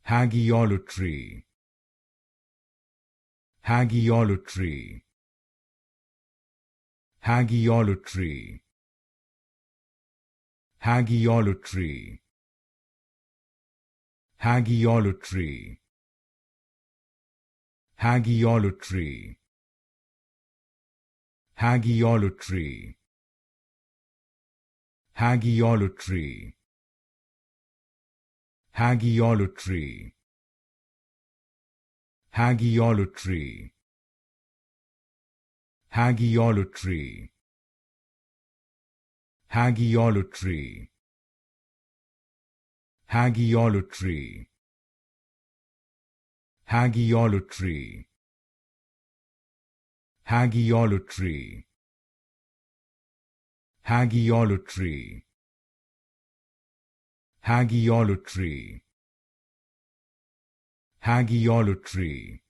Hagiolatry. Hagiolatry. Hagiolatry. Hagiolatry. Hagiolatry. Hagiolatry. Hagiolatry. Hagiolatry. Hagiolatry. Hagiolatry. Hagiolatry. Hagiolatry. Hagiolatry. Hagiolatry. Hagiolatry. Hagiolatry. Hagiolatry. Hagiolatry.